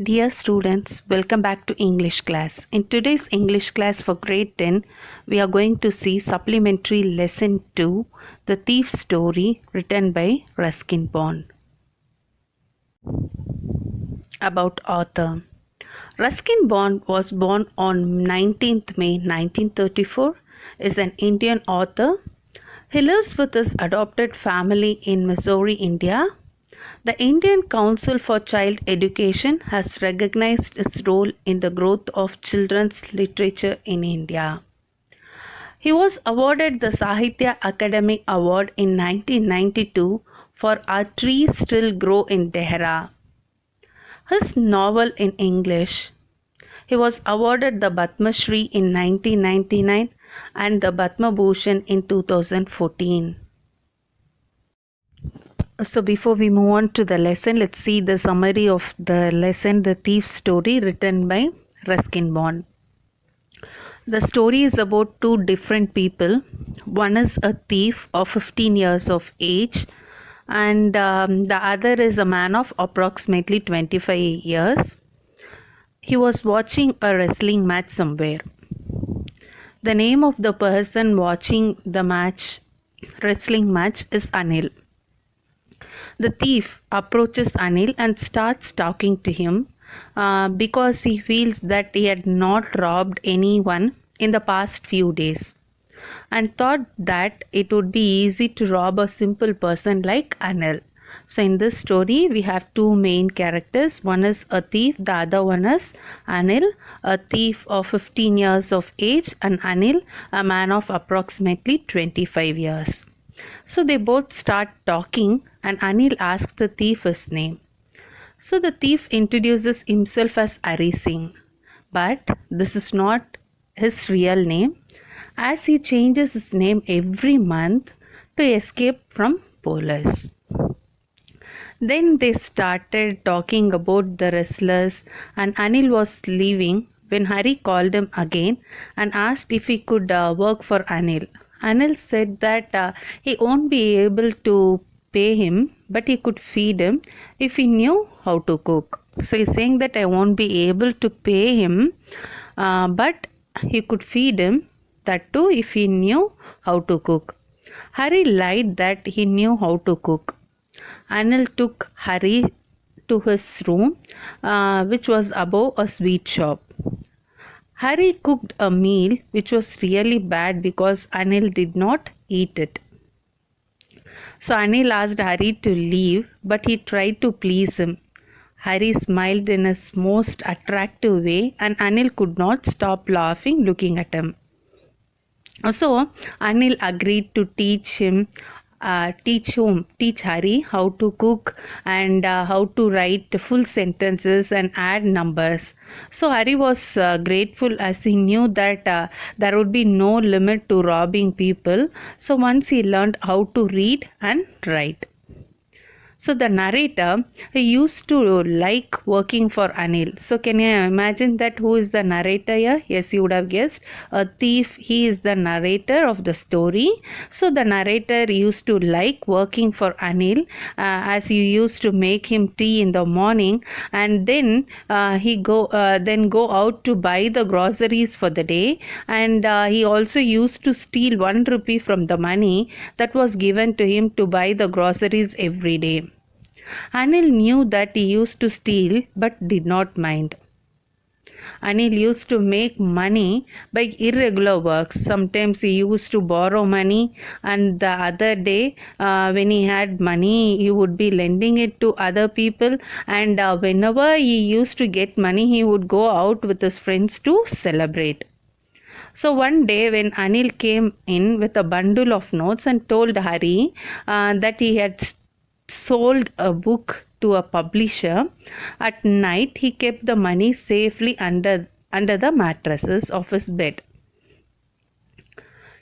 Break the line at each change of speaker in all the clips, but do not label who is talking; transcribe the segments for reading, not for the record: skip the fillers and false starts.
Dear students, welcome back to English class. In today's English class for grade 10, we are going to see supplementary lesson 2, The Thief's Story, written by Ruskin Bond. About author. Ruskin Bond was born on 19th May 1934, is an Indian author. He lives with his adopted family in Missouri, India. The Indian Council for Child Education has recognized its role in the growth of children's literature in India. He was awarded the Sahitya Akademi Award in 1992 for Our Trees Still Grow in Dehra. His novel in English. He was awarded the Padma Shri in 1999 and the Padma Bhushan in 2014. So before we move on to the lesson, let's see the summary of the lesson, The Thief's Story, written by Ruskin Bond. The story is about two different people. One is a thief of 15 years of age and the other is a man of approximately 25 years. He was watching a wrestling match somewhere. The name of the person watching the wrestling match is Anil. The thief approaches Anil and starts talking to him because he feels that he had not robbed anyone in the past few days and thought that it would be easy to rob a simple person like Anil. So in this story we have two main characters. One is a thief, the other one is Anil, a thief of 15 years of age, and Anil, a man of approximately 25 years. So they both start talking and Anil asks the thief his name. So the thief introduces himself as Hari Singh, but this is not his real name, as he changes his name every month to escape from police. Then they started talking about the wrestlers and Anil was leaving when Hari called him again and asked if he could work for Anil. Anil said that he won't be able to pay him, but he could feed him if he knew how to cook. So he's saying that I won't be able to pay him, but he could feed him, that too if he knew how to cook. Hari lied that he knew how to cook. Anil took Hari to his room, which was above a sweet shop. Hari cooked a meal which was really bad because Anil did not eat it. So Anil asked Hari to leave, but he tried to please him. Hari smiled in his most attractive way and Anil could not stop laughing looking at him. So Anil agreed to teach Hari how to cook and how to write full sentences and add numbers. So Hari was grateful as he knew that there would be no limit to robbing people. So once he learned how to read and write. So the narrator, he used to like working for Anil. So can you imagine that who is the narrator here? Yes, you would have guessed. A thief, he is the narrator of the story. So the narrator used to like working for Anil as he used to make him tea in the morning and then he go out to buy the groceries for the day, and he also used to steal 1 rupee from the money that was given to him to buy the groceries every day. Anil knew that he used to steal but did not mind. Anil used to make money by irregular works. Sometimes he used to borrow money and the other day when he had money he would be lending it to other people, and whenever he used to get money he would go out with his friends to celebrate. So one day when Anil came in with a bundle of notes and told Hari that he had sold a book to a publisher, at night he kept the money safely under the mattresses of his bed.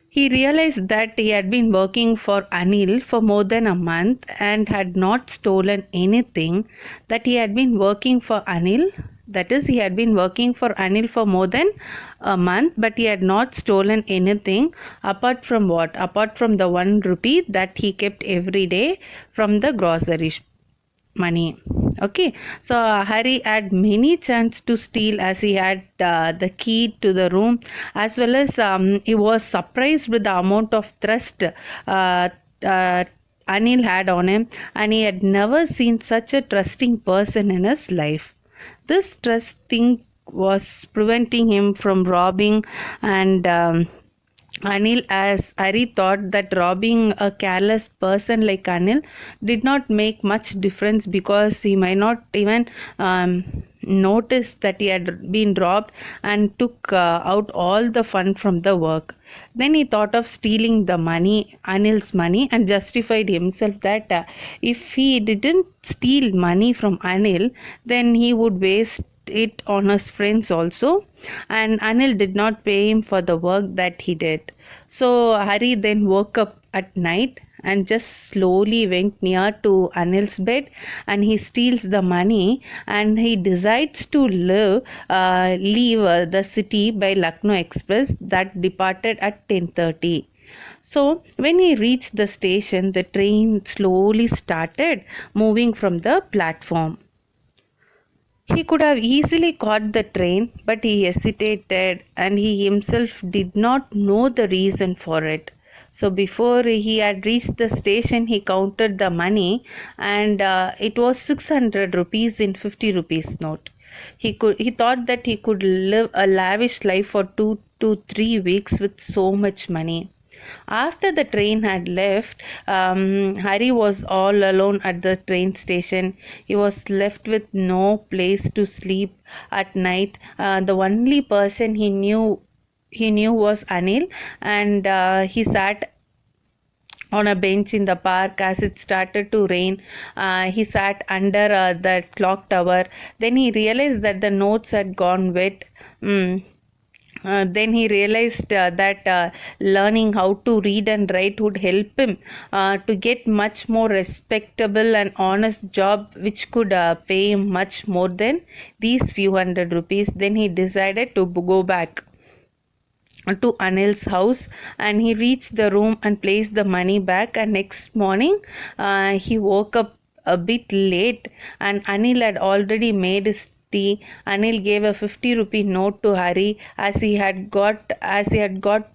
He realized that he had been working for Anil for more than a month and had not stolen anything, that he had been working for Anil. That is, he had been working for Anil for more than a month, but he had not stolen anything apart from what? Apart from the 1 rupee that he kept every day from the grocery money. Okay, so Harry had many chance to steal, as he had the key to the room, as well as he was surprised with the amount of trust uh, Anil had on him, and he had never seen such a trusting person in his life. This trust thing was preventing him from robbing, and Anil, as Harry thought that robbing a careless person like Anil did not make much difference, because he might not even notice that he had been robbed, and took out all the fun from the work. Then he thought of stealing the money, Anil's money, and justified himself that if he didn't steal money from Anil, then he would waste it on his friends also, and Anil did not pay him for the work that he did. So Hari then woke up at night and just slowly went near to Anil's bed, and he steals the money, and he decides to leave the city by Lucknow Express that departed at 10:30. So when he reached the station, the train slowly started moving from the platform. He could have easily caught the train, but he hesitated, and he himself did not know the reason for it. So before he had reached the station, he counted the money, and it was 600 rupees in 50 rupees note. He thought that he could live a lavish life for 2 to 3 weeks with so much money. After the train had left, Harry was all alone at the train station. He was left with no place to sleep at night. The only person he knew was Anil, and he sat on a bench in the park as it started to rain. He sat under the clock tower. Then he realized that the notes had gone wet. Then he realized that learning how to read and write would help him to get much more respectable and honest job, which could pay him much more than these few hundred rupees. Then he decided to go back to Anil's house, and he reached the room and placed the money back. And next morning he woke up a bit late, and Anil had already made his tea. Anil gave a 50 rupee note to Hari, as he had got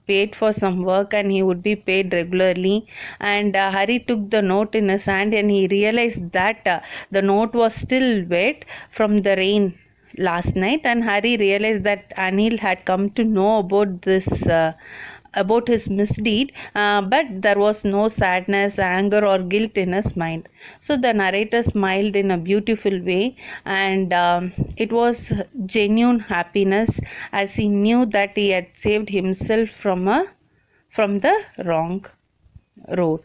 paid for some work and he would be paid regularly. And Hari took the note in his hand, and he realized that the note was still wet from the rain last night. And Hari realized that Anil had come to know about this about his misdeed, but there was no sadness, anger, or guilt in his mind. So the narrator smiled in a beautiful way, and it was genuine happiness, as he knew that he had saved himself from the wrong road.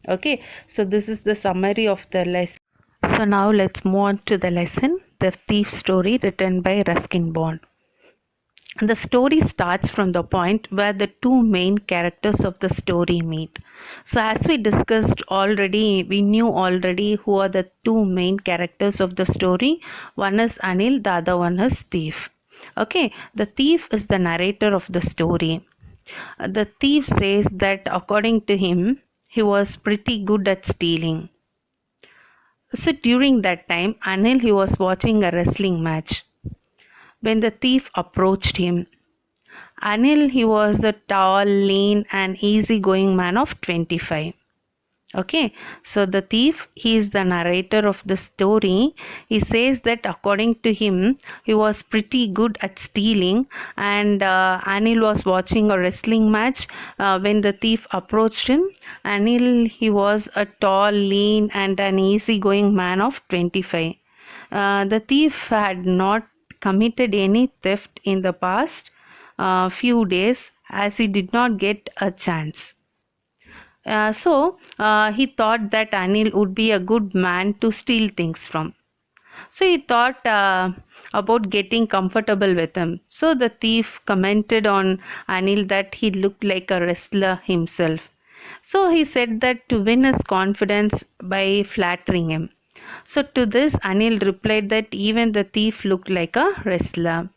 Okay, so this is the summary of the lesson. So now let's move on to the lesson, The Thief Story, written by Ruskin Bond. The story starts from the point where the two main characters of the story meet. So as we discussed already, we knew already who are the two main characters of the story. One is Anil, the other one is Thief. Okay, the thief is the narrator of the story. The thief says that according to him, he was pretty good at stealing. So during that time, Anil, he was watching a wrestling match when the thief approached him. Anil, he was a tall, lean, and easygoing man of 25. Okay, so the thief, he is the narrator of the story. He says that according to him, he was pretty good at stealing, and Anil was watching a wrestling match when the thief approached him. Anil, he was a tall, lean, and an easygoing man of 25. The thief had not committed any theft in the past few days, as he did not get a chance. So he thought that Anil would be a good man to steal things from. So he thought about getting comfortable with him. So the thief commented on Anil that he looked like a wrestler himself. So he said that to win his confidence by flattering him. So to this, Anil replied that even the thief looked like a wrestler.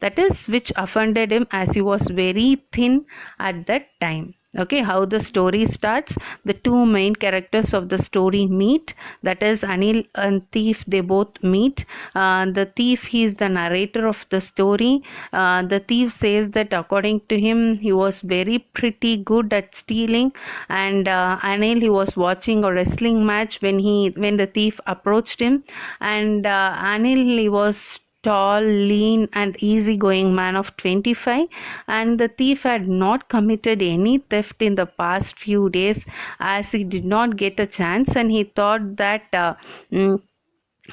That is, which offended him, as he was very thin at that time. Okay, how the story starts. The two main characters of the story meet, that is Anil and Thief. They both meet. The thief, he is the narrator of the story. The thief says that according to him, he was very pretty good at stealing, and Anil, he was watching a wrestling match when the thief approached him, and Anil, he was tall, lean, and easygoing man of 25, and the thief had not committed any theft in the past few days, as he did not get a chance, and he thought that mm,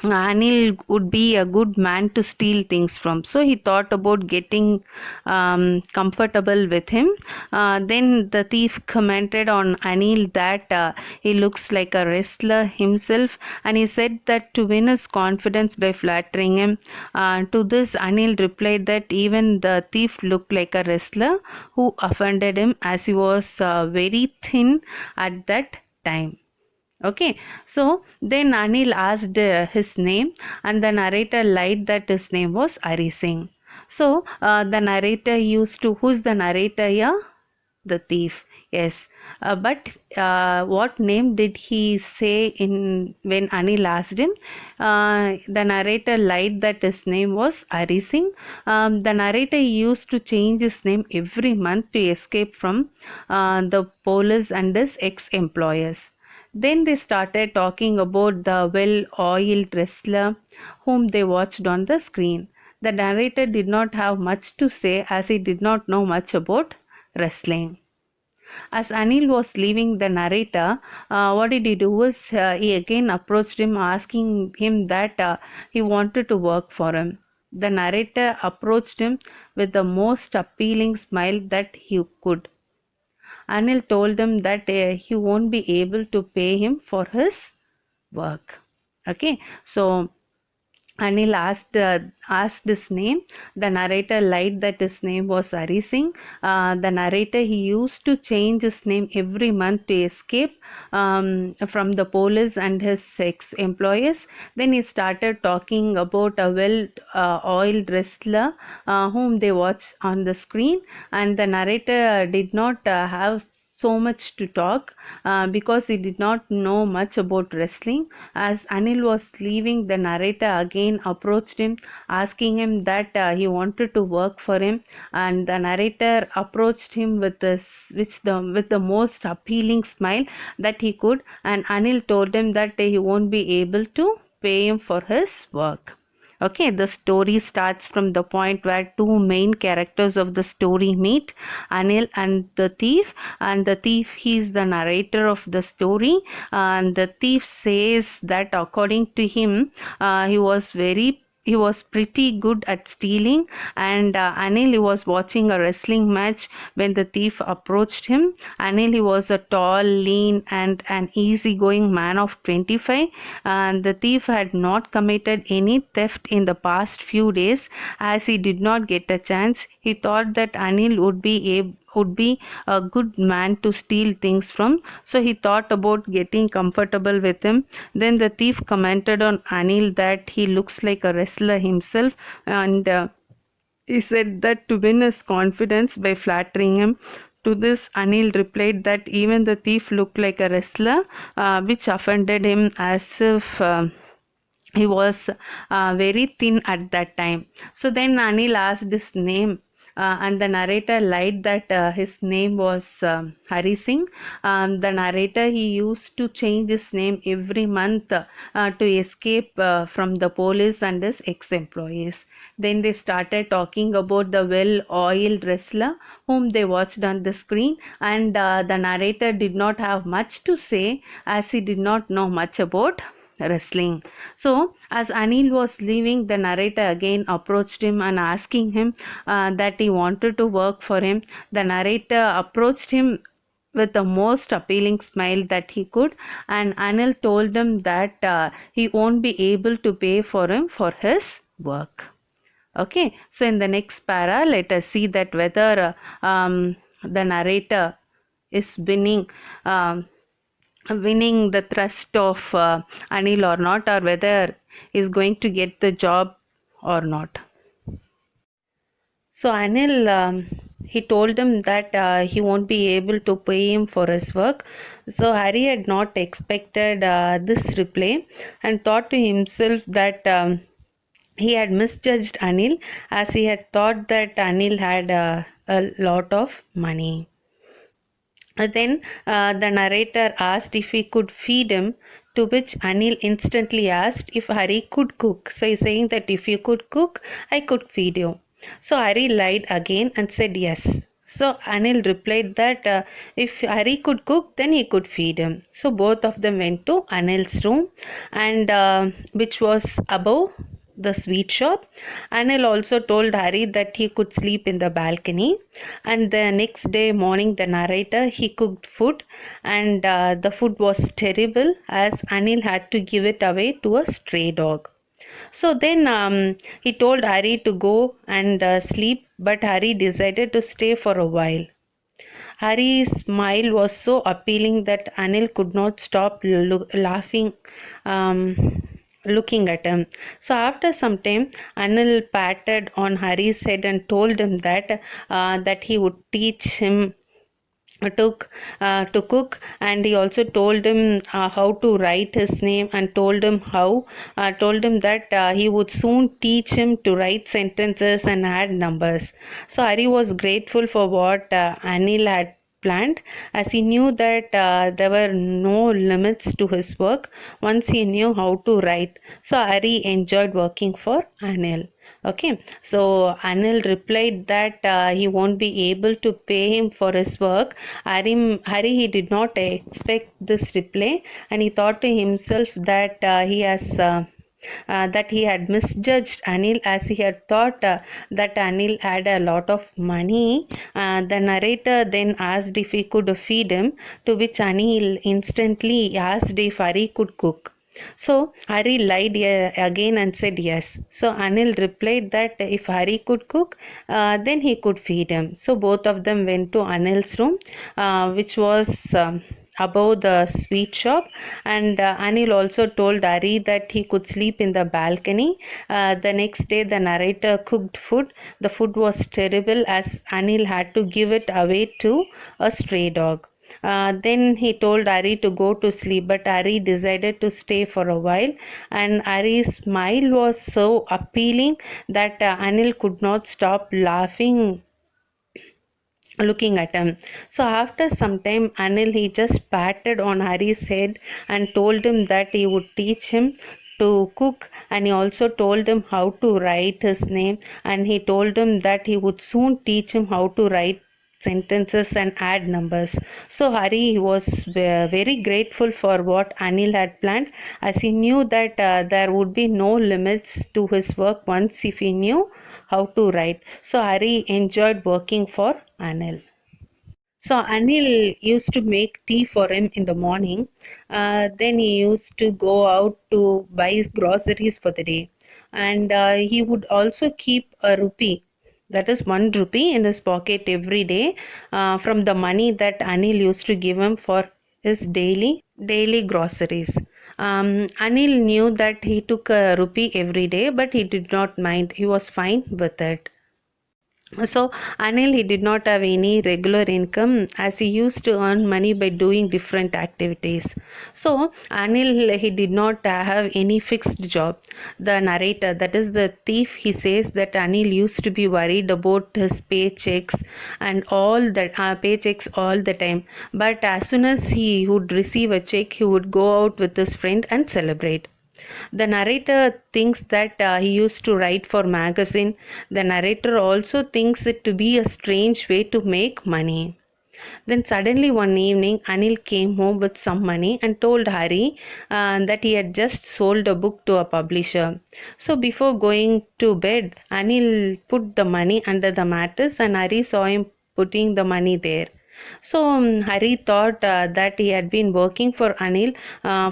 Anil would be a good man to steal things from. So he thought about getting comfortable with him. Then the thief commented on Anil that he looks like a wrestler himself, and he said that to win his confidence by flattering him. To this, Anil replied that even the thief looked like a wrestler who offended him, as he was very thin at that time. Okay, so then Anil asked his name, and the narrator lied that his name was Hari Singh. So the narrator used to, who's the narrator here? The thief. Yes, but what name did he say in when Anil asked him? The narrator lied that his name was Hari Singh. The narrator used to change his name every month to escape from the police and his ex-employers. Then they started talking about the well-oiled wrestler whom they watched on the screen. The narrator did not have much to say, as he did not know much about wrestling. As Anil was leaving the narrator, what did he do was he again approached him, asking him that he wanted to work for him. The narrator approached him with the most appealing smile that he could. Anil told him that he won't be able to pay him for his work. Okay, so Anil asked his name. The narrator lied that his name was Hari Singh. The narrator, he used to change his name every month to escape from the police and his ex-employers. Then he started talking about a well-oiled wrestler whom they watched on the screen, and the narrator did not have so much to talk because he did not know much about wrestling. As Anil was leaving, the narrator again approached him, asking him that he wanted to work for him, and the narrator approached him with the most appealing smile that he could, and Anil told him that he won't be able to pay him for his work. Okay, the story starts from the point where two main characters of the story meet, Anil and the thief. And the thief, he is the narrator of the story, and the thief says that according to him, he was pretty good at stealing, and Anil, he was watching a wrestling match when the thief approached him. Anil, he was a tall, lean, and an easygoing man of 25, and the thief had not committed any theft in the past few days, as he did not get a chance. He thought that Anil would be a good man to steal things from, so he thought about getting comfortable with him. Then the thief commented on Anil that he looks like a wrestler himself, and he said that to win his confidence by flattering him. To this, Anil replied that even the thief looked like a wrestler, which offended him, as if he was very thin at that time. So then Anil asked his name, and the narrator lied that his name was Hari Singh. The narrator, he used to change his name every month to escape from the police and his ex-employees. Then they started talking about the well-oiled wrestler whom they watched on the screen, and the narrator did not have much to say, as he did not know much about wrestling. So as Anil was leaving, the narrator again approached him and asking him that he wanted to work for him. The narrator approached him with the most appealing smile that he could, and Anil told him that he won't be able to pay for him for his work. Okay, so in the next para, let us see that whether the narrator is winning the trust of Anil or not, or whether he's going to get the job or not. So Anil he told him that he won't be able to pay him for his work. So Harry had not expected this reply and thought to himself that he had misjudged Anil, as he had thought that Anil had a lot of money. Then the narrator asked if he could feed him, to which Anil instantly asked if Hari could cook. So he's saying that if you could cook, I could feed you. So Hari lied again and said yes. So Anil replied that if Hari could cook, then he could feed him. So both of them went to Anil's room, and which was above the sweet shop. Anil also told Harry that he could sleep in the balcony. And the next day morning, the narrator, he cooked food, and the food was terrible, as Anil had to give it away to a stray dog. So then he told Harry to go and sleep, but Harry decided to stay for a while. Harry's smile was so appealing that Anil could not stop laughing, looking at him. So after some time, Anil patted on Harry's head and told him that he would teach him to cook, and he also told him how to write his name, and told him that he would soon teach him to write sentences and add numbers. So Hari was grateful for what Anil had planned, as he knew that there were no limits to his work once he knew how to write. So Hari enjoyed working for Anil. Okay, so Anil replied that he won't be able to pay him for his work. Hari he did not expect this reply, and he thought to himself that that he had misjudged Anil, as he had thought that Anil had a lot of money. The narrator then asked if he could feed him, to which Anil instantly asked if Hari could cook. So Hari lied again and said yes. So Anil replied that if Hari could cook, then he could feed him. So both of them went to Anil's room, which was above the sweet shop, and Anil also told Hari that he could sleep in the balcony. The next day, the narrator cooked food. The food was terrible, as Anil had to give it away to a stray dog. Then he told Ari to go to sleep, but Ari decided to stay for a while, and Ari's smile was so appealing that Anil could not stop laughing looking at him. So after some time, Anil he just patted on Hari's head and told him that he would teach him to cook, and he also told him how to write his name, and he told him that he would soon teach him how to write sentences and add numbers. So Hari was very grateful for what Anil had planned, as he knew that there would be no limits to his work once if he knew how to write. So Hari enjoyed working for Anil. So Anil used to make tea for him in the morning. Then he used to go out to buy groceries for the day, and he would also keep a rupee, that is 1 rupee, in his pocket every day from the money that Anil used to give him for his daily groceries. Anil knew that he took a rupee every day, but he did not mind. He was fine with it. So Anil he did not have any regular income, as he used to earn money by doing different activities. So Anil he did not have any fixed job. The narrator, that is the thief, he says that Anil used to be worried about his paychecks and all that paychecks all the time. But as soon as he would receive a check, he would go out with his friend and celebrate. The narrator thinks that he used to write for magazine. The narrator also thinks it to be a strange way to make money. Then suddenly one evening, Anil came home with some money and told Hari that he had just sold a book to a publisher. So before going to bed, Anil put the money under the mattress, and Hari saw him putting the money there. So Hari thought that he had been working for Anil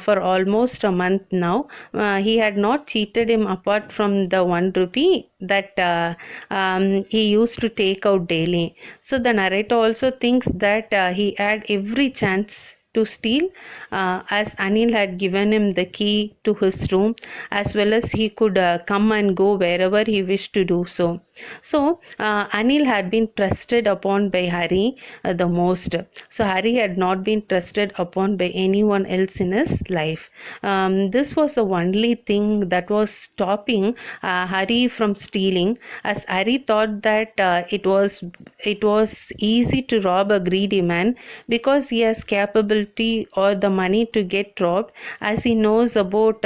for almost a month now. He had not cheated him apart from the 1 rupee that he used to take out daily. So the narrator also thinks that he had every chance to steal, as Anil had given him the key to his room, as well as he could come and go wherever he wished to do so. So Anil had been trusted upon by Hari the most. So Hari had not been trusted upon by anyone else in his life. This was the only thing that was stopping Hari from stealing, as Hari thought that it was easy to rob a greedy man because he has capability or the money to get robbed, as he knows about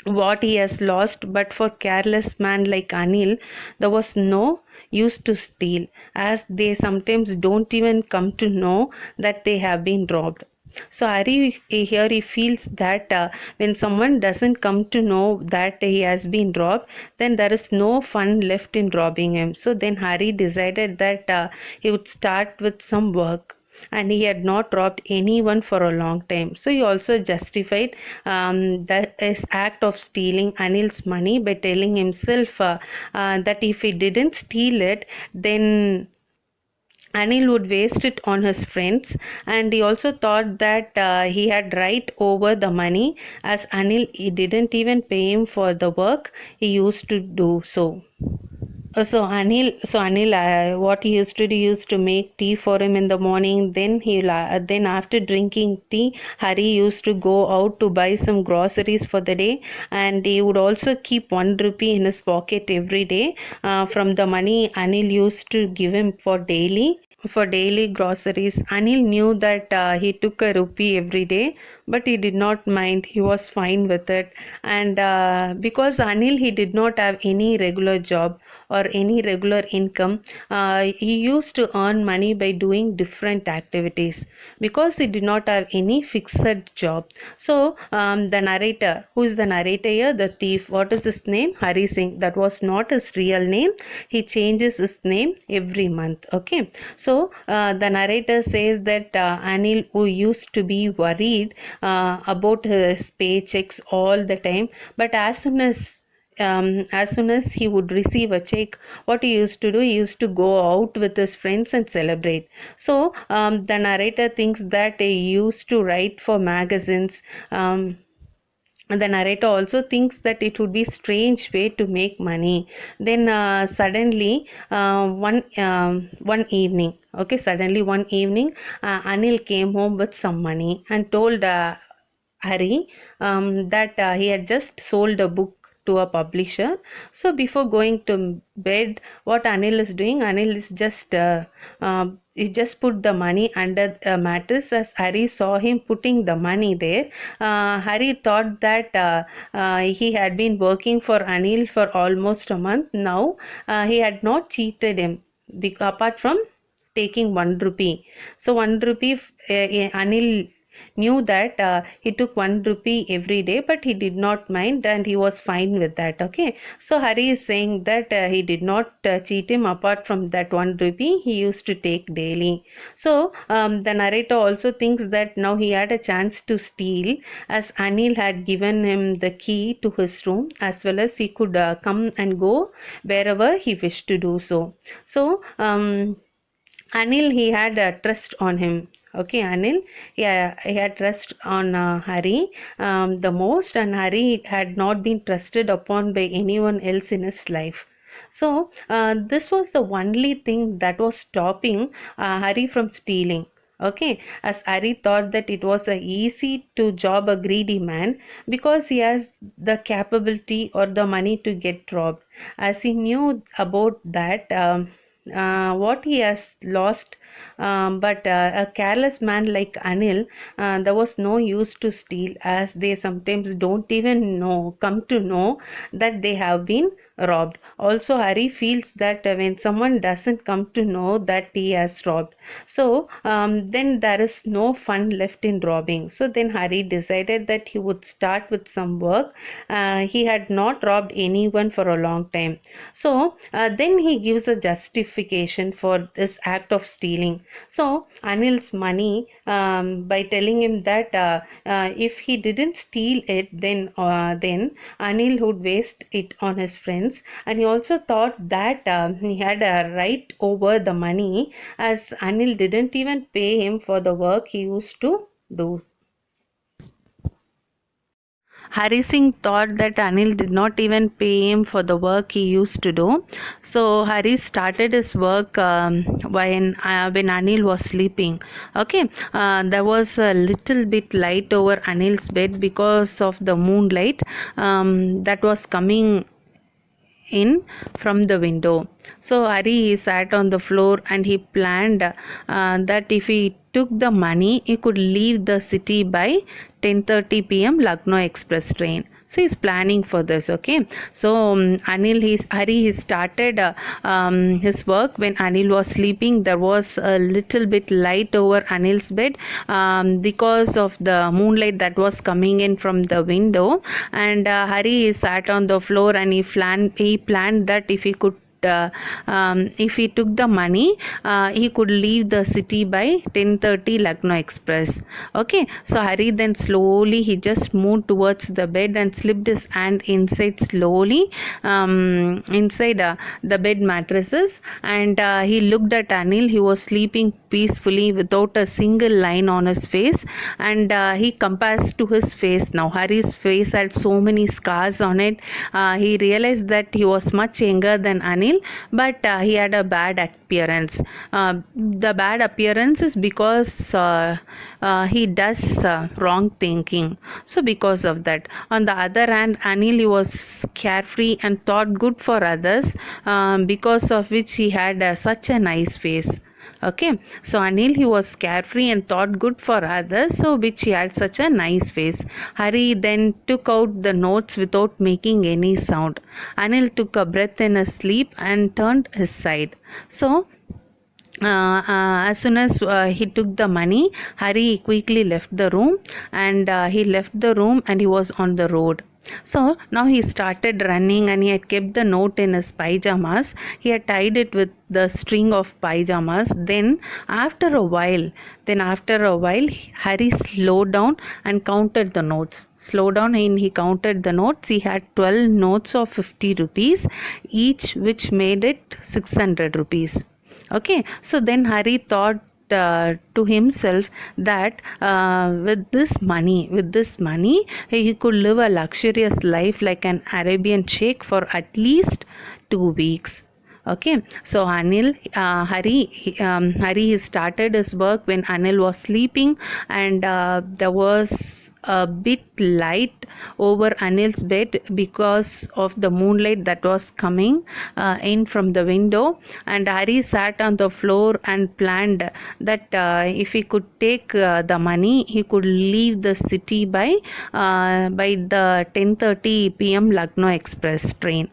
what he has lost. But for careless man like Anil, there was no use to steal, as they sometimes don't even come to know that they have been robbed. So Hari here he feels that when someone doesn't come to know that he has been robbed, then there is no fun left in robbing him. So then Hari decided that he would start with some work, and he had not robbed anyone for a long time. So he also justified that his act of stealing Anil's money by telling himself that if he didn't steal it, then Anil would waste it on his friends, and he also thought that he had right over the money, as Anil he didn't even pay him for the work he used to do so. So Anil, what he used to do, he used to make tea for him in the morning. Then after drinking tea, Hari used to go out to buy some groceries for the day, and he would also keep 1 rupee in his pocket every day from the money Anil used to give him for daily groceries. Anil knew that he took a rupee every day, but he did not mind. He was fine with it, and because Anil he did not have any regular job or any regular income, he used to earn money by doing different activities because he did not have any fixed job. So the narrator, who is the narrator here, the thief, what is his name? Hari Singh. That was not his real name. He changes his name every month. Okay, so the narrator says that Anil, who used to be worried about his paychecks all the time, but as soon as he would receive a check, what he used to do, he used to go out with his friends and celebrate. So the narrator thinks that he used to write for magazines. The narrator also thinks that it would be strange way to make money. Then suddenly one evening, okay, suddenly one evening, Anil came home with some money and told Hari that he had just sold a book to a publisher. So before going to bed, what Anil is doing, Anil is just he just put the money under a mattress. As Hari saw him putting the money there, Hari thought that he had been working for Anil for almost a month now. He had not cheated him apart from taking 1 rupee. So 1 rupee, Anil knew that he took 1 rupee every day, but he did not mind and he was fine with that. Okay, so Hari is saying that he did not cheat him apart from that 1 rupee he used to take daily. So the narrator also thinks that now he had a chance to steal, as Anil had given him the key to his room, as well as he could come and go wherever he wished to do so. So Anil, he had trust on him. Okay, Anil, yeah, he had trust on Hari the most, and Hari had not been trusted upon by anyone else in his life. So this was the only thing that was stopping Hari from stealing. Okay, as Hari thought that it was easy to job a greedy man because he has the capability or the money to get robbed. As he knew about that. What he has lost, but a careless man like Anil, there was no use to steal, as they sometimes don't even come to know that they have been robbed. Also, Hari feels that when someone doesn't come to know that he has robbed, so then there is no fun left in robbing. So then Hari decided that he would start with some work. He had not robbed anyone for a long time. So then he gives a justification for this act of stealing. So Anil's money, by telling him that if he didn't steal it, then Anil would waste it on his friends, appearance, and he also thought that he had a right over the money, as Anil didn't even pay him for the work he used to do. Hari Singh thought that Anil did not even pay him for the work he used to do. So Hari started his work when Anil was sleeping. Okay, there was a little bit light over Anil's bed because of the moonlight that was coming in from the window. So Hari sat on the floor and he planned that if he took the money, he could leave the city by 10:30 p.m. Lucknow Express train. So he's planning for this. Okay, so Hari he started his work when Anil was sleeping. There was a little bit light over Anil's bed because of the moonlight that was coming in from the window, and Hari sat on the floor and he planned that if he took the money, he could leave the city by 10:30 Lucknow Express. Okay, so Hari then slowly he just moved towards the bed and slipped his hand inside slowly, inside the bed mattresses, and he looked at Anil. He was sleeping peacefully without a single line on his face, and he compared to his face. Now Hari's face had so many scars on it. He realized that he was much younger than Anil, but he had a bad appearance. The bad appearance is because he does wrong thinking. So because of that, on the other hand, Anil was carefree and thought good for others, because of which he had such a nice face. Okay, so Anil he was carefree and thought good for others, so which he had such a nice face. Hari then took out the notes without making any sound. Anil took a breath in his sleep and turned his side. So as soon as he took the money, Hari quickly left the room, and he was on the road. So now he started running, and he had kept the note in his pyjamas. He had tied it with the string of pyjamas. Then after a while, Hari slowed down and counted the notes. Slow down and he counted the notes. He had 12 notes of 50 rupees each, which made it 600 rupees. Okay, so then Hari thought to himself that with this money he could live a luxurious life like an Arabian sheikh for at least 2 weeks. Okay, so Hari started his work when Anil was sleeping, and there was a bit light over Anil's bed because of the moonlight that was coming in from the window, and Hari sat on the floor and planned that if he could take the money, he could leave the city by the 10:30 p.m. Lucknow Express train.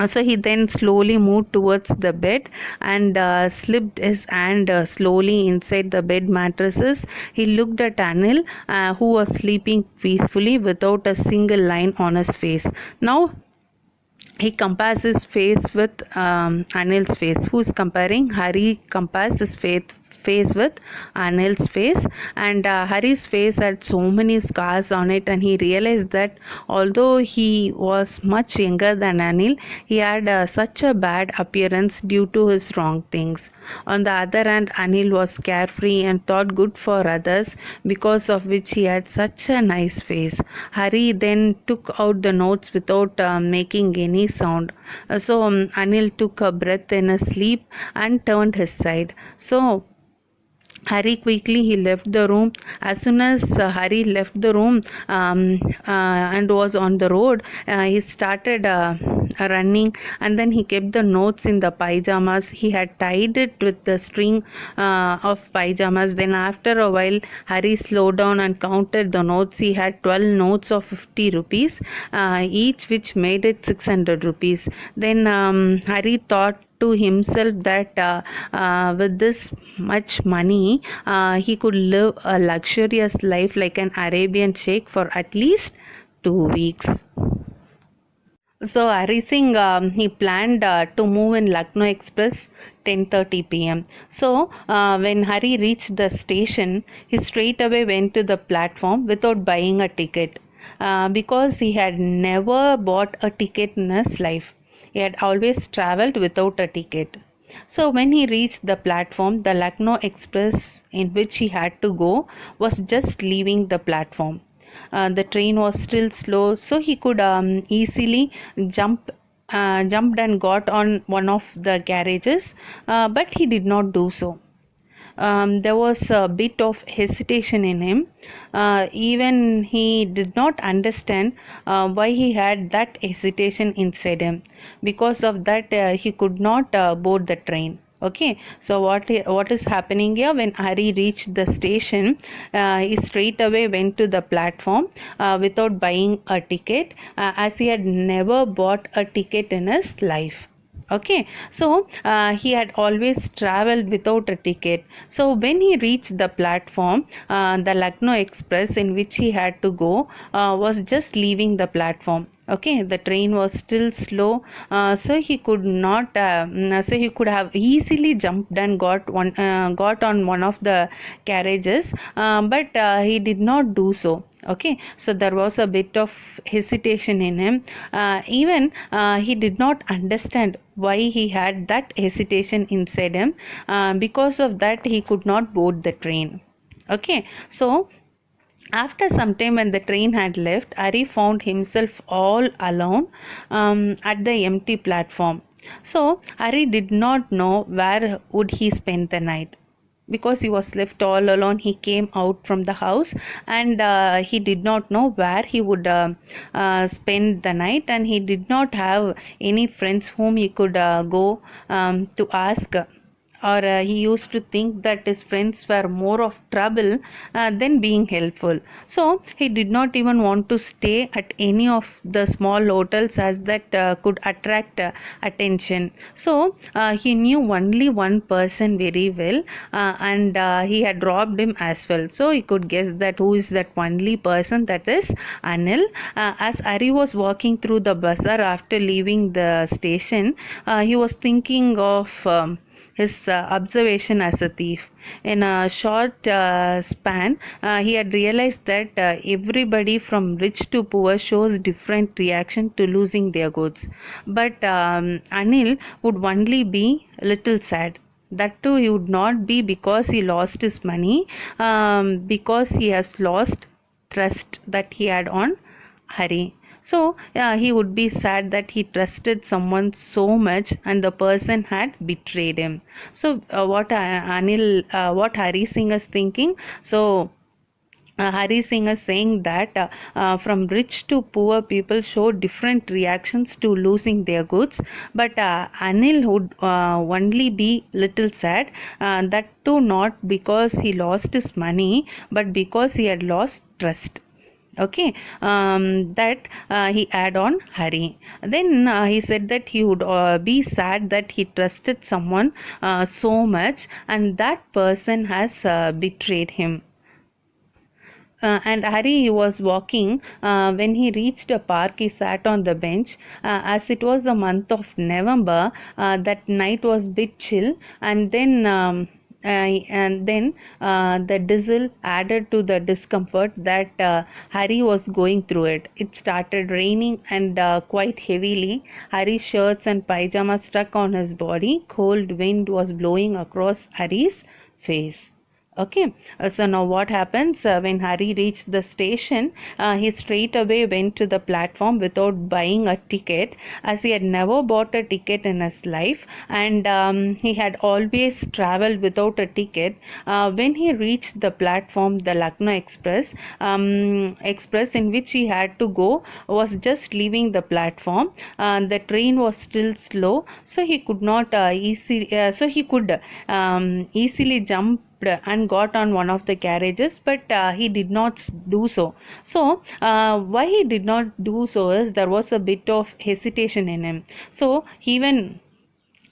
So he then slowly moved towards the bed and slipped his hand slowly inside the bed mattresses. He looked at Anil, who was sleeping peacefully without a single line on his face. Now he compares his face with Anil's face. Who is comparing? Hari compares his face with Anil's face, and Hari's face had so many scars on it, and he realized that although he was much younger than Anil, he had such a bad appearance due to his wrong things. On the other hand, Anil was carefree and thought good for others, because of which he had such a nice face. Hari then took out the notes without making any sound. So Anil took a breath in his sleep and turned his side. So Hari quickly he left the room. As soon as Hari left the room and was on the road, he started running, and then he kept the notes in the pyjamas. He had tied it with the string of pyjamas. Then after a while, Hari slowed down and counted the notes. He had 12 notes of 50 rupees each, which made it 600 rupees. Then Hari thought to himself that with this much money he could live a luxurious life like an Arabian sheikh for at least 2 weeks. So Hari Singh he planned to move in Lucknow Express 10:30 p.m. So when Hari reached the station, he straight away went to the platform without buying a ticket. because he had never bought a ticket in his life. He had always traveled without a ticket. So when he reached the platform, the Lucknow Express in which he had to go was just leaving the platform. The train was still slow, so he could easily jump jumped and got on one of the carriages, but he did not do so. There was a bit of hesitation in him. Even he did not understand why he had that hesitation inside him. Because of that, he could not board the train. Okay, so what is happening here? When Hari reached the station, he straight away went to the platform without buying a ticket, as he had never bought a ticket in his life. Okay, so he had always traveled without a ticket. So when he reached the platform, the Lucknow Express in which he had to go was just leaving the platform. Okay, the train was still slow, so he could not so he could have easily jumped and got on one of the carriages, but he did not do so. Okay, so there was a bit of hesitation in him. Even he did not understand why he had that hesitation inside him. Because of that, he could not board the train. Okay, so after some time, when the train had left, Ari found himself all alone at the empty platform. So Ari did not know where would he spend the night. Because he was left all alone, he came out from the house, and he did not know where he would spend the night, and he did not have any friends whom he could go to ask, or he used to think that his friends were more of trouble than being helpful. So he did not even want to stay at any of the small hotels, as that could attract attention. So he knew only one person very well, and he had robbed him as well. So he could guess that who is that only person, that is Anil. As Ari was walking through the bazaar after leaving the station, he was thinking of his observation as a thief. In a short span, he had realized that everybody from rich to poor shows different reaction to losing their goods. But Anil would only be a little sad. That too, he would not be because he lost his money, because he has lost trust that he had on Hari. So he would be sad that he trusted someone so much and the person had betrayed him. So what Hari Singh is thinking? So Hari Singh is saying that from rich to poor, people show different reactions to losing their goods, but Anil would only be little sad. That too, not because he lost his money, but because he had lost trust. Okay, that he add on Hari. Then he said that he would be sad that he trusted someone so much, and that person has betrayed him. And Hari was walking. When he reached a park, he sat on the bench. As it was the month of November, that night was bit chill, and then the diesel added to the discomfort that Hari was going through it. It started raining, and quite heavily. Hari's shirts and pajamas stuck on his body. Cold wind was blowing across Hari's face. Okay, so now what happens when Hari reached the station? He straight away went to the platform without buying a ticket, as he had never bought a ticket in his life, and he had always traveled without a ticket. When he reached the platform, the Lucknow Express in which he had to go was just leaving the platform. The train was still slow, so he could not he could easily jump and got on one of the carriages, but he did not do so. So why he did not do so is there was a bit of hesitation in him. So even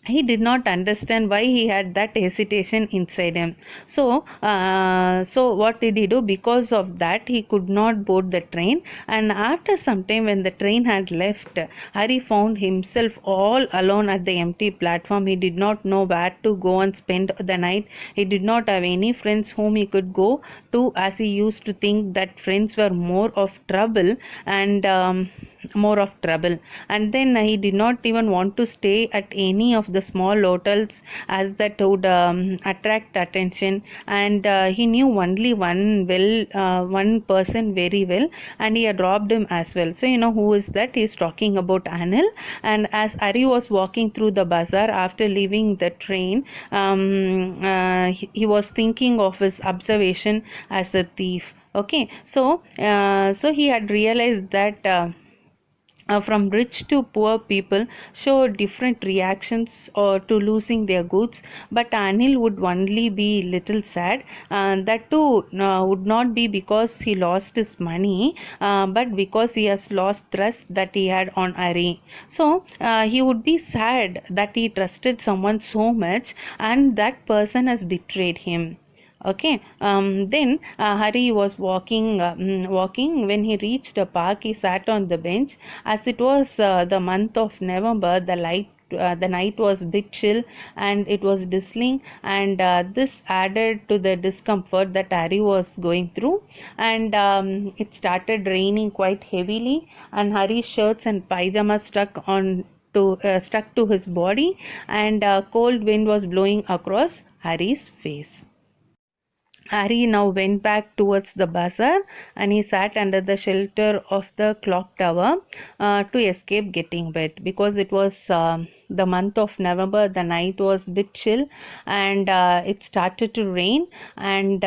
he did not understand why he had that hesitation inside him. So what did he do? Because of that, he could not board the train. And after some time, when the train had left, Hari found himself all alone at the empty platform. He did not know where to go and spend the night. He did not have any friends whom he could go to, as he used to think that friends were more of trouble and more of trouble. And then he did not even want to stay at any of the small hotels, as that would attract attention. And he knew only one person very well, and he had robbed him as well. So you know who is that? He is talking about Anil. And as Ari was walking through the bazaar after leaving the train, he was thinking of his observation as a thief. Okay, so he had realized that from rich to poor people show different reactions or to losing their goods, but Anil would only be little sad. That too would not be because he lost his money, but because he has lost trust that he had on Ari. So he would be sad that he trusted someone so much and that person has betrayed him. Okay, then Hari was walking. When he reached the park, he sat on the bench. As it was the month of November, the night was bit chill and it was drizzling, and this added to the discomfort that Hari was going through. And it started raining quite heavily, and Hari's shirts and pajamas stuck to his body, and cold wind was blowing across Hari's face. Hari now went back towards the bazaar, and he sat under the shelter of the clock tower to escape getting wet, because it was the month of November. The night was a bit chill, and it started to rain, and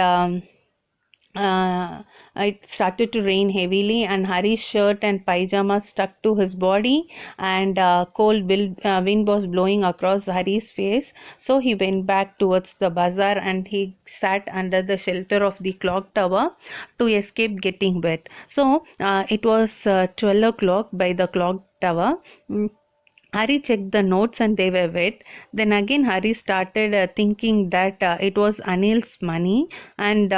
it started to rain heavily, and Hari's shirt and pajamas stuck to his body, and wind was blowing across Hari's face. So he went back towards the bazaar, and he sat under the shelter of the clock tower to escape getting wet. So it was 12 o'clock by the clock tower. Hari checked the notes and they were wet. Then again Hari started thinking that it was Anil's money, and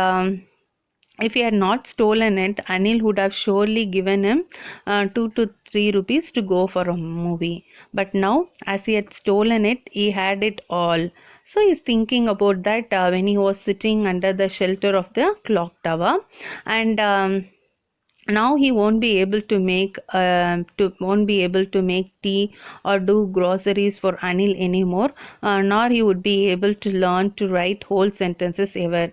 if he had not stolen it, Anil would have surely given him 2 to 3 rupees to go for a movie. But now, as he had stolen it, he had it all. So he's thinking about that when he was sitting under the shelter of the clock tower, and now he won't be able to make tea or do groceries for Anil anymore, nor he would be able to learn to write whole sentences ever.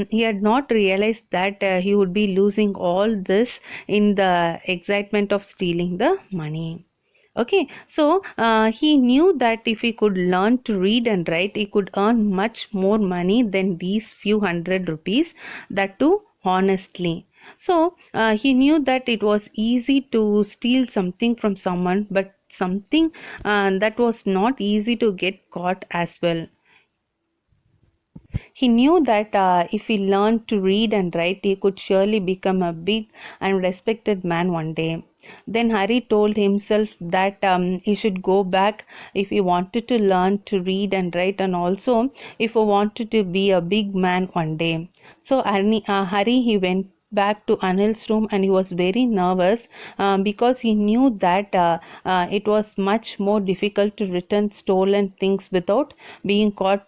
He had not realized that he would be losing all this in the excitement of stealing the money. Okay, so he knew that if he could learn to read and write, he could earn much more money than these few hundred rupees, that too honestly. So he knew that it was easy to steal something from someone, but something that was not easy to get caught as well. He knew that if he learned to read and write, he could surely become a big and respected man one day. Then Hari told himself that he should go back if he wanted to learn to read and write, and also if he wanted to be a big man one day. So Hari he went back to Anil's room, and he was very nervous because he knew that it was much more difficult to return stolen things without being caught,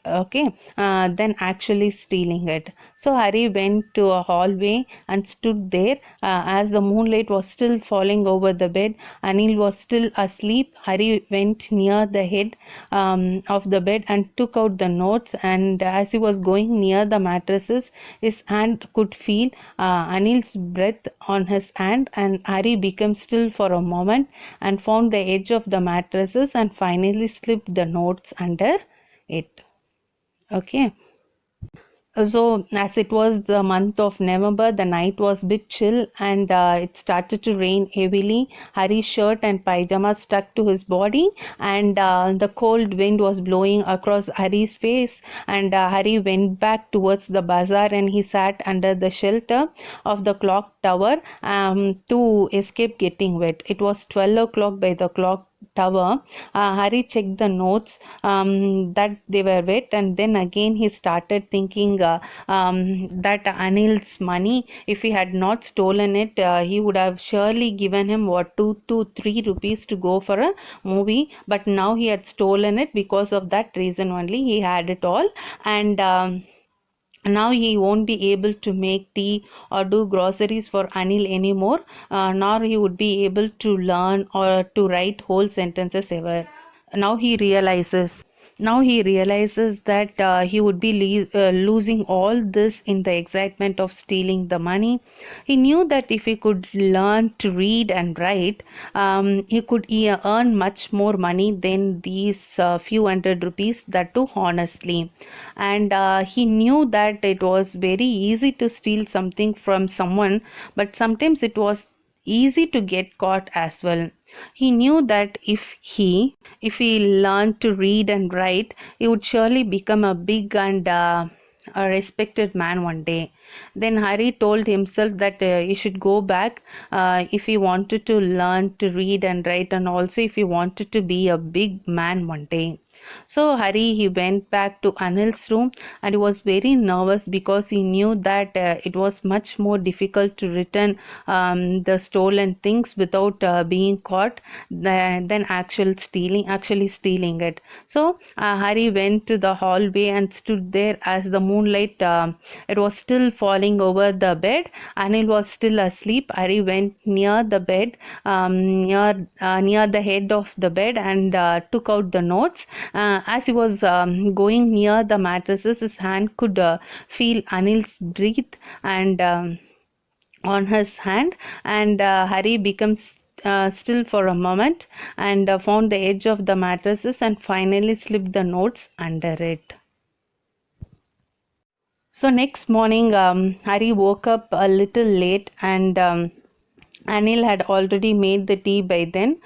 okay, then actually stealing it. So Hari went to a hallway and stood there as the moonlight was still falling over the bed. Anil was still asleep. Hari went near the head of the bed and took out the notes, and as he was going near the mattresses, his hand could feel Anil's breath on his hand, and Hari became still for a moment and found the edge of the mattresses and finally slipped the notes under it. Okay, so as it was the month of November, the night was a bit chill, and it started to rain heavily. Hari's shirt and pajamas stuck to his body, and the cold wind was blowing across Hari's face, and Hari went back towards the bazaar, and he sat under the shelter of the clock tower to escape getting wet. It was 12 o'clock by the clock tower, Hari checked the notes that they were wet, and then again he started thinking that Anil's money, if he had not stolen it, he would have surely given him what 2 to 3 rupees to go for a movie. But now he had stolen it. Because of that reason only, he had it all, and now he won't be able to make tea or do groceries for Anil anymore, nor he would be able to learn or to write whole sentences ever. Now he realizes. Now he realizes that he would be losing all this in the excitement of stealing the money. He knew that if he could learn to read and write, he could earn much more money than these few hundred rupees, that too honestly. And he knew that it was very easy to steal something from someone, but sometimes it was easy to get caught as well. He knew that if he learned to read and write, he would surely become a big and a respected man one day. Then Hari told himself that he should go back if he wanted to learn to read and write, and also if he wanted to be a big man one day. So Hari, he went back to Anil's room, and he was very nervous because he knew that it was much more difficult to return the stolen things without being caught than actually stealing it. So Hari went to the hallway and stood there as the moonlight it was still falling over the bed. Anil was still asleep. Hari went near the bed, near the head of the bed, and took out the notes. As he was going near the mattresses, his hand could feel Anil's breath and on his hand, and Hari becomes still for a moment and found the edge of the mattresses and finally slipped the notes under it. So next morning, Hari woke up a little late, and Anil had already made the tea by then.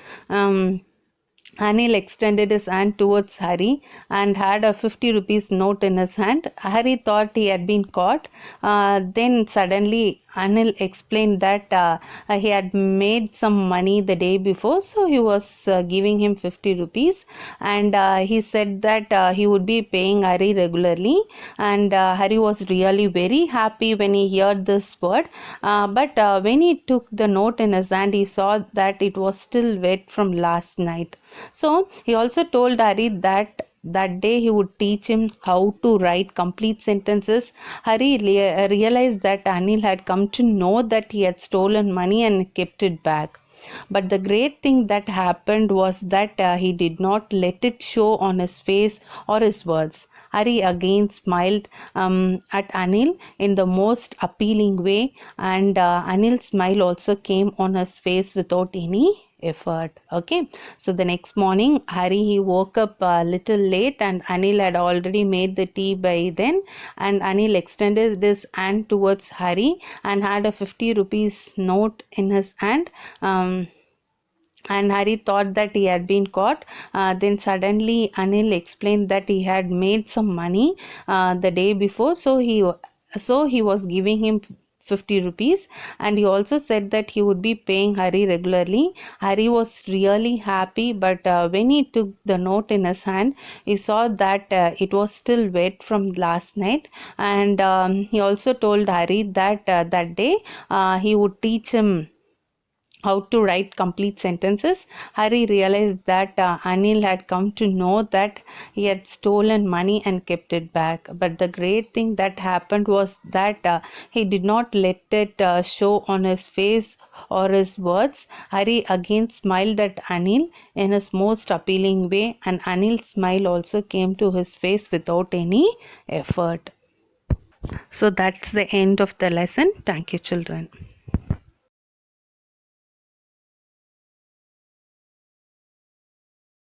Anil extended his hand towards Hari and had a 50 rupees note in his hand. Hari thought he had been caught. Then suddenly Anil explained that he had made some money the day before, so he was giving him 50 rupees, and he said that he would be paying Hari regularly, and Hari was really very happy when he heard this word, but when he took the note in his hand, he saw that it was still wet from last night. So he also told Hari that day he would teach him how to write complete sentences. Hari realized that Anil had come to know that he had stolen money and kept it back. But the great thing that happened was that he did not let it show on his face or his words. Hari again smiled at Anil in the most appealing way, and Anil's smile also came on his face without any effort. Okay, so the next morning, Hari, he woke up a little late, and Anil had already made the tea by then, and Anil extended his hand towards Hari and had a 50 rupees note in his hand. And Hari thought that he had been caught. Then suddenly Anil explained that he had made some money the day before, so he was giving him 50 rupees, and he also said that he would be paying Hari regularly. Hari was really happy, but when he took the note in his hand, he saw that it was still wet from last night, and he also told Hari that that day he would teach him how to write complete sentences. Hari realized that Anil had come to know that he had stolen money and kept it back. But the great thing that happened was that he did not let it show on his face or his words. Hari again smiled at Anil in his most appealing way, and Anil's smile also came to his face without any effort. So that's the end of the lesson. Thank you, children.